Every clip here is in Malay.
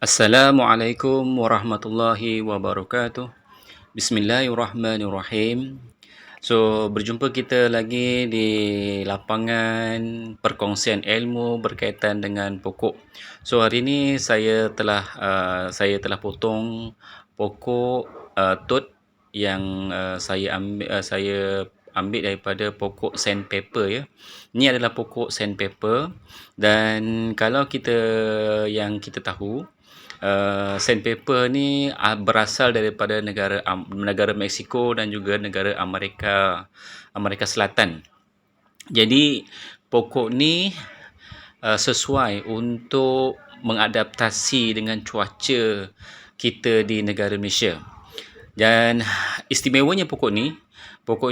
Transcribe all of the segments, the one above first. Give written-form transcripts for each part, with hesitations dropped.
Assalamualaikum warahmatullahi wabarakatuh. Bismillahirrahmanirrahim. So, berjumpa kita lagi di lapangan perkongsian ilmu berkaitan dengan pokok. So, hari ini saya telah potong pokok tut yang saya ambil daripada pokok sandpaper ya. Ini adalah pokok sandpaper dan kalau kita tahu sandpaper ni berasal daripada negara Mexico dan juga negara Amerika Selatan. Jadi pokok ni sesuai untuk mengadaptasi dengan cuaca kita di negara Malaysia. Dan istimewanya pokok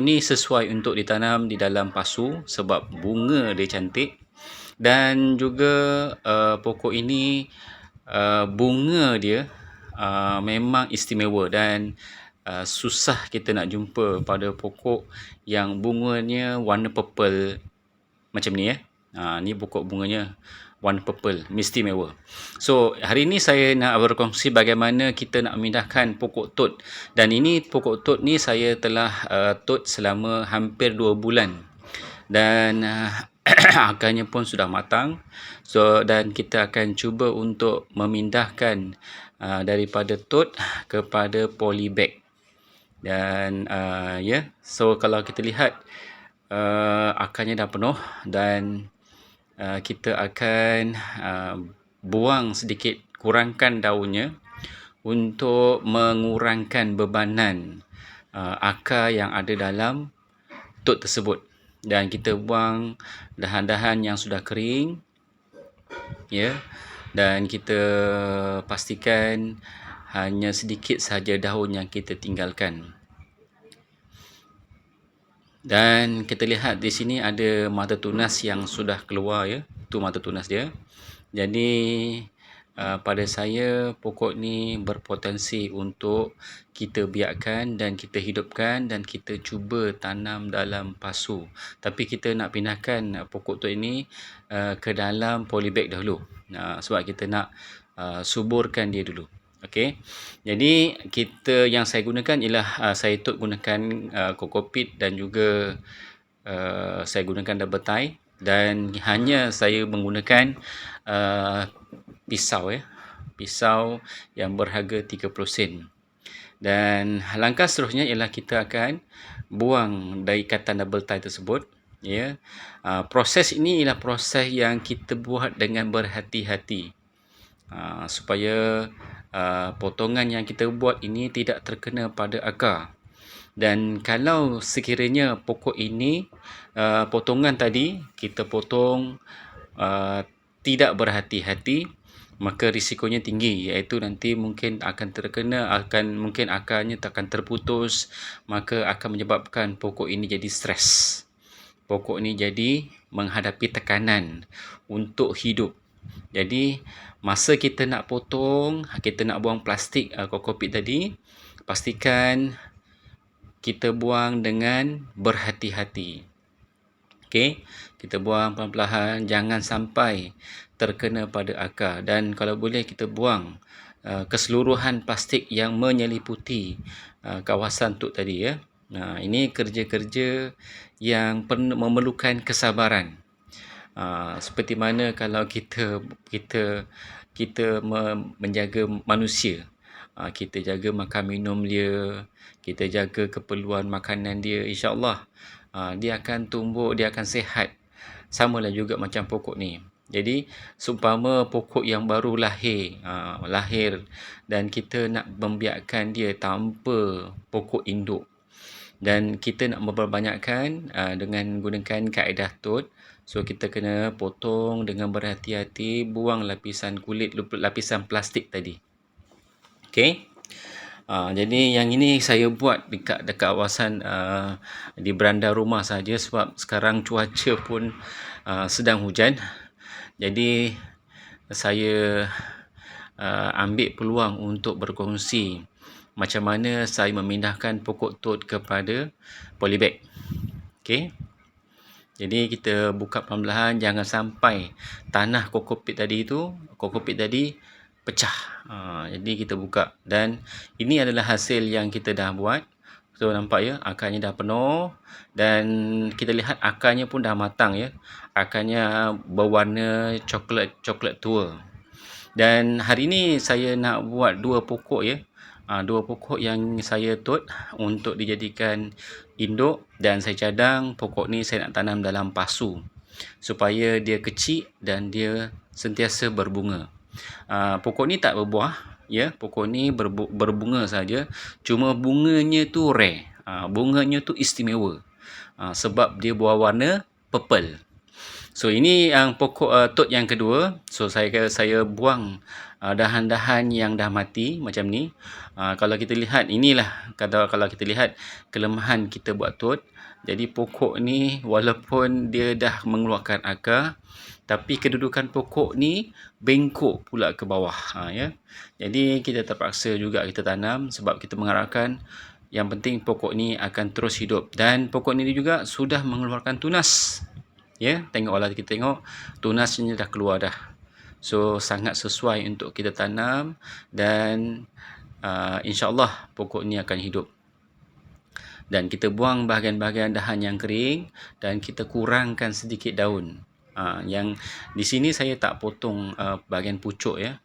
ni sesuai untuk ditanam di dalam pasu sebab bunga dia cantik dan juga pokok ini bunga dia memang istimewa dan susah kita nak jumpa pada pokok yang bunganya warna purple macam ni ya. Ni pokok bunganya warna purple, istimewa. So, hari ini saya nak berkongsi bagaimana kita nak memindahkan pokok tut. Dan ini pokok tut ni saya telah tut selama hampir 2 bulan. Dan akarnya pun sudah matang. So, dan kita akan cuba untuk memindahkan daripada tut kepada polybag. Dan so kalau kita lihat akarnya dah penuh dan kita akan buang sedikit, kurangkan daunnya untuk mengurangkan bebanan akar yang ada dalam tut tersebut. Dan kita buang dahan-dahan yang sudah kering ya, dan kita pastikan hanya sedikit saja daun yang kita tinggalkan. Dan kita lihat di sini ada mata tunas yang sudah keluar ya. Itu mata tunas dia. Jadi pada saya pokok ni berpotensi untuk kita biarkan dan kita hidupkan dan kita cuba tanam dalam pasu. Tapi kita nak pindahkan pokok tu ini ke dalam polybag dahulu. Sebab kita nak suburkan dia dulu. Okey. Jadi yang saya gunakan ialah saya gunakan kokopit dan juga saya gunakan double tie dan hanya saya menggunakan pisau ya. Pisau yang berharga 30 sen. Dan langkah seterusnya ialah kita akan buang dari ikatan double tie tersebut ya. Proses ini ialah proses yang kita buat dengan berhati-hati. Supaya potongan yang kita buat ini tidak terkena pada akar. Dan kalau sekiranya pokok ini potongan tadi kita potong tidak berhati-hati, maka risikonya tinggi, iaitu nanti mungkin akan mungkin akarnya akan terputus, maka akan menyebabkan pokok ini jadi stres. Pokok ini jadi menghadapi tekanan untuk hidup. Jadi masa kita nak potong, kita nak buang plastik kokopit tadi, pastikan kita buang dengan berhati-hati. Okey, kita buang perlahan-lahan, jangan sampai terkena pada akar, dan kalau boleh kita buang keseluruhan plastik yang menyeliputi kawasan tut tadi ya. Ini kerja-kerja yang memerlukan kesabaran. Seperti mana kalau kita menjaga manusia, kita jaga makan minum dia, kita jaga keperluan makanan dia, insya-Allah dia akan tumbuh, dia akan sihat. Samalah juga macam pokok ni. Jadi seumpama pokok yang baru lahir dan kita nak membiarkan dia tanpa pokok induk, dan kita nak memperbanyakkan dengan gunakan kaedah tut. So kita kena potong dengan berhati-hati, buang lapisan plastik tadi. Okey. Jadi yang ini saya buat dekat kawasan di beranda rumah saja sebab sekarang cuaca pun sedang hujan. Jadi saya ambil peluang untuk berkongsi macam mana saya memindahkan pokok tut kepada polybag. Okey. Jadi kita buka perlahan-lahan, jangan sampai tanah kokopit tadi pecah. Jadi kita buka dan ini adalah hasil yang kita dah buat. So nampak ya, akarnya dah penuh dan kita lihat akarnya pun dah matang ya. Akarnya berwarna coklat tua. Dan hari ni saya nak buat dua pokok ya. Dua pokok yang saya tut untuk dijadikan induk dan saya cadang pokok ni saya nak tanam dalam pasu supaya dia kecil dan dia sentiasa berbunga. Pokok ni tak berbuah ya, pokok ni berbunga saja, cuma bunganya tu rare. Bunganya tu istimewa. Sebab dia berwarna purple. So ini yang pokok tut yang kedua. So saya buang dahan-dahan yang dah mati macam ni. Kalau kita lihat inilah kalau kita lihat kelemahan kita buat tut. Jadi pokok ni walaupun dia dah mengeluarkan akar, tapi kedudukan pokok ni bengkok pula ke bawah ya. Jadi kita terpaksa juga kita tanam sebab kita mengharapkan yang penting pokok ni akan terus hidup dan pokok ni juga sudah mengeluarkan tunas. Ya, tengoklah kita tengok tunasnya dah keluar dah. So sangat sesuai untuk kita tanam dan insya-Allah pokok ni akan hidup. Dan kita buang bahagian-bahagian dahan yang kering dan kita kurangkan sedikit daun. Yang di sini saya tak potong bahagian pucuk ya.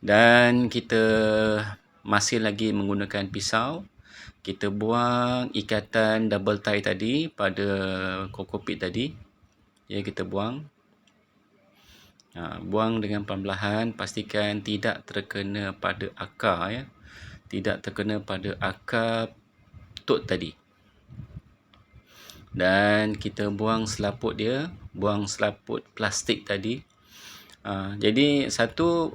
Dan kita masih lagi menggunakan pisau. Kita buang ikatan double tie tadi pada kokopit tadi. Ya, kita buang. Buang dengan perlahan, pastikan tidak terkena pada akar ya. Tidak terkena pada akar tut tadi. Dan kita buang selaput dia, buang selaput plastik tadi. Jadi satu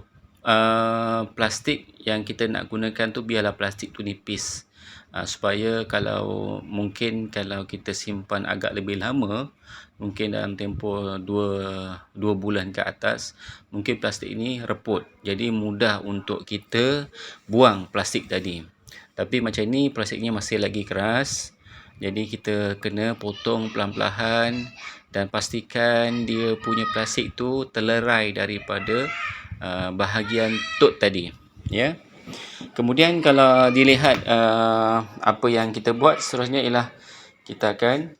plastik yang kita nak gunakan tu biarlah plastik tu nipis. Supaya kalau kita simpan agak lebih lama, mungkin dalam tempoh 2 bulan ke atas, mungkin plastik ini reput. Jadi mudah untuk kita buang plastik tadi. Tapi macam ni plastiknya masih lagi keras. Jadi kita kena potong pelan-pelan dan pastikan dia punya plastik tu terlerai daripada bahagian tut tadi, ya. Kemudian kalau dilihat apa yang kita buat seterusnya ialah kita akan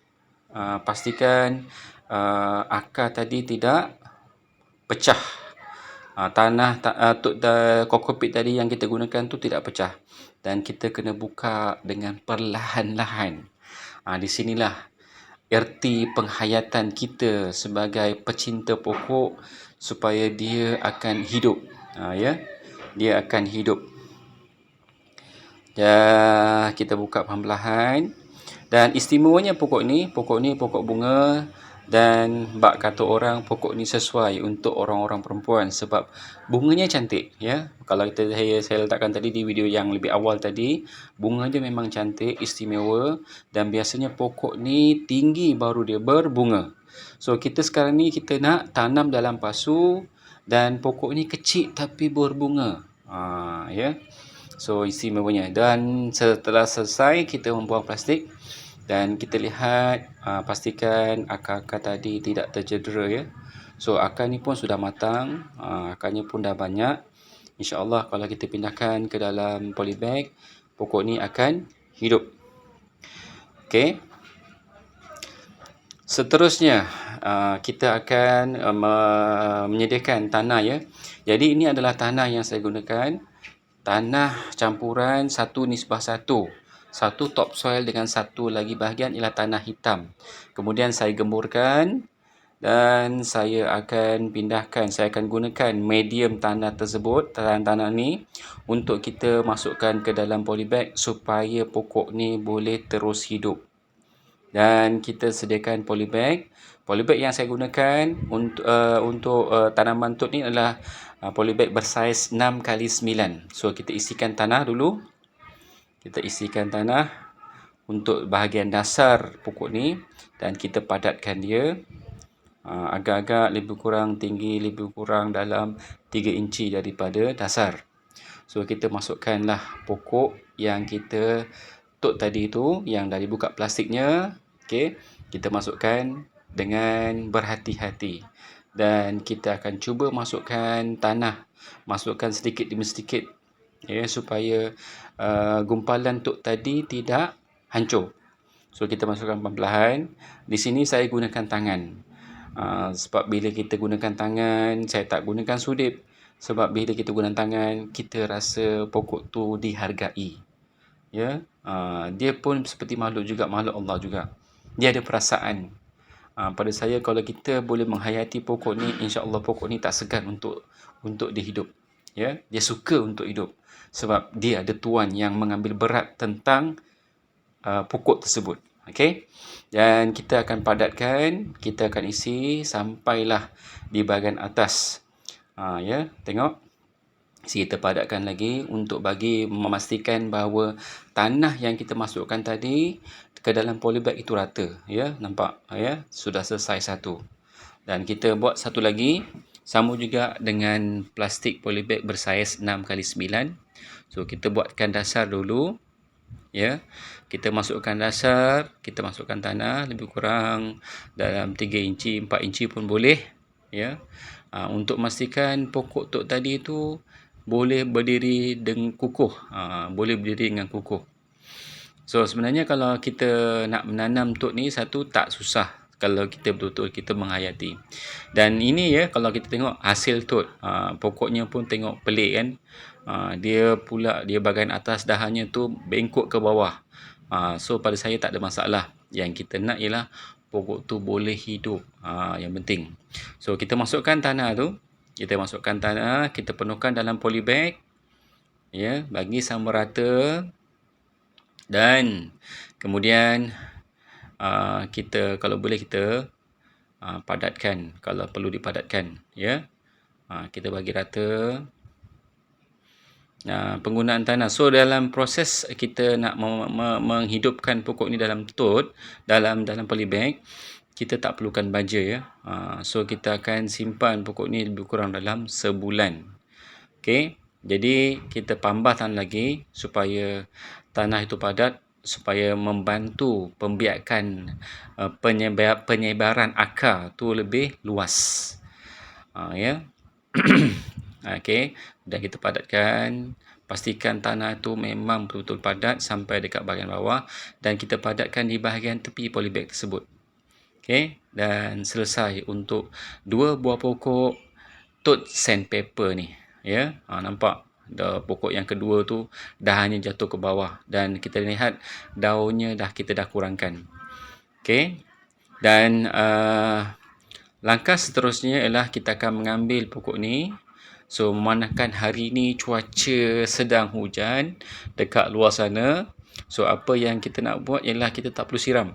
pastikan akar tadi tidak pecah. Tut kokopit tadi yang kita gunakan tu tidak pecah dan kita kena buka dengan perlahan-lahan. Di sinilah erti penghayatan kita sebagai pecinta pokok supaya dia akan hidup. Ya, dia akan hidup. Kita buka perlahan-lahan. Dan istimewanya pokok ni pokok bunga dan bak kata orang pokok ni sesuai untuk orang-orang perempuan sebab bunganya cantik ya. Kalau saya letakkan tadi di video yang lebih awal tadi, bunga dia memang cantik, istimewa dan biasanya pokok ni tinggi baru dia berbunga. So kita sekarang ni kita nak tanam dalam pasu dan pokok ni kecil tapi berbunga. Ya. So istimewanya dan setelah selesai kita membuang plastik dan kita lihat pastikan akar-akar tadi tidak tercedera ya. So akar ni pun sudah matang, akarnya pun dah banyak. InsyaAllah kalau kita pindahkan ke dalam polybag, pokok ni akan hidup. Okey. Seterusnya kita akan menyediakan tanah ya. Jadi ini adalah tanah yang saya gunakan. Tanah campuran 1:1. Satu topsoil dengan satu lagi bahagian ialah tanah hitam. Kemudian saya gemburkan dan saya akan pindahkan, saya akan gunakan medium tanah tersebut, tanah ni untuk kita masukkan ke dalam polybag supaya pokok ni boleh terus hidup. Dan kita sediakan polybag. Polybag yang saya gunakan untuk tanaman tut ni adalah polybag bersaiz 6x9. So kita isikan tanah dulu. Kita isikan tanah untuk bahagian dasar pokok ni dan kita padatkan dia agak-agak lebih kurang tinggi, lebih kurang dalam 3 inci daripada dasar. So kita masukkanlah pokok yang kita tut tadi tu yang dah dibuka plastiknya. Okey, kita masukkan dengan berhati-hati. dan kita akan cuba masukkan tanah, masukkan sedikit demi sedikit, ya, supaya gumpalan tuk tadi tidak hancur. So kita masukkan perlahan-lahan. Di sini saya gunakan tangan. Sebab bila kita gunakan tangan, saya tak gunakan sudip. Sebab bila kita gunakan tangan, kita rasa pokok tu dihargai. Ya, dia pun seperti makhluk juga, makhluk Allah juga. Dia ada perasaan. Pada saya, kalau kita boleh menghayati pokok ni, insya-Allah pokok ni tak segan untuk dihidup. Ya, dia suka untuk hidup. Sebab dia ada tuan yang mengambil berat tentang pokok tersebut. Okey. Dan kita akan padatkan, kita akan isi sampailah di bahagian atas. Ya, tengok. Kita padatkan lagi untuk bagi memastikan bahawa tanah yang kita masukkan tadi ke dalam polybag itu rata, ya, nampak, ya, sudah selesai satu. Dan kita buat satu lagi, sama juga dengan plastik polybag bersaiz 6x9. So kita buatkan dasar dulu, ya. Kita masukkan dasar, kita masukkan tanah lebih kurang dalam 3 inci, 4 inci pun boleh, ya. Untuk memastikan pokok tok tadi tu boleh berdiri dengan kukuh, boleh berdiri dengan kukuh. So sebenarnya kalau kita nak menanam tok ni satu tak susah kalau kita betul-betul kita menghayati. Dan ini, ya, kalau kita tengok hasil tok, pokoknya pun tengok pelik kan. Dia bahagian atas dahannya tu bengkok ke bawah. So pada saya tak ada masalah. Yang kita nak ialah pokok tu boleh hidup, yang penting. So kita masukkan tanah tu, kita penuhkan dalam polybag, ya, bagi sama rata, dan kemudian kita, kalau boleh kita padatkan, kalau perlu dipadatkan, ya. Kita bagi rata. Penggunaan tanah. So dalam proses kita nak menghidupkan pokok ni dalam tot, dalam polybag, kita tak perlukan baja, ya. So kita akan simpan pokok ni lebih kurang dalam sebulan. Okey. Jadi kita pambah tanah lagi supaya tanah itu padat, supaya membantu pembiakan penyebaran akar tu lebih luas. Ya. Okey, dan kita padatkan, pastikan tanah tu memang betul-betul padat sampai dekat bahagian bawah, dan kita padatkan di bahagian tepi polybag tersebut. Okey, dan selesai untuk 2 buah pokok tot sandpaper ni, ya. Nampak pokok yang kedua tu dahannya jatuh ke bawah, dan kita lihat daunnya kita dah kurangkan. Okey, dan langkah seterusnya ialah kita akan mengambil pokok ni. So memandangkan hari ni cuaca sedang hujan dekat luar sana. So apa yang kita nak buat ialah kita tak perlu siram.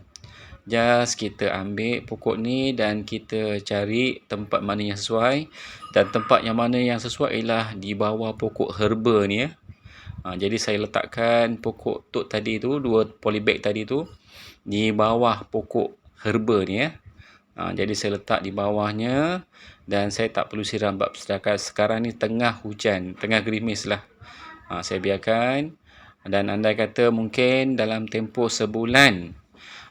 Just kita ambil pokok ni dan kita cari tempat mana yang sesuai. Dan tempat yang mana yang sesuai ialah di bawah pokok herba ni, ya. Jadi saya letakkan pokok tok tadi tu, 2 polybag tadi tu, di bawah pokok herba ni, ya. Jadi saya letak di bawahnya, dan saya tak perlu siram sebab sekarang ni tengah hujan, tengah gerimis lah. Saya biarkan, dan andai kata mungkin dalam tempoh sebulan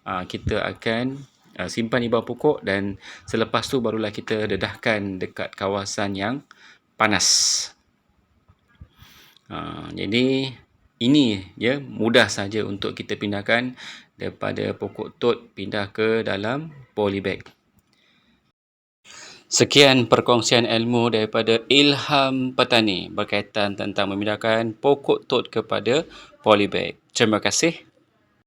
kita akan simpan di bawah pokok, dan selepas tu barulah kita dedahkan dekat kawasan yang panas. Jadi ini, ya, mudah saja untuk kita pindahkan daripada pokok tot pindah ke dalam polybag. Sekian perkongsian ilmu daripada Ilham Petani berkaitan tentang memindahkan pokok tot kepada polybag. Terima kasih.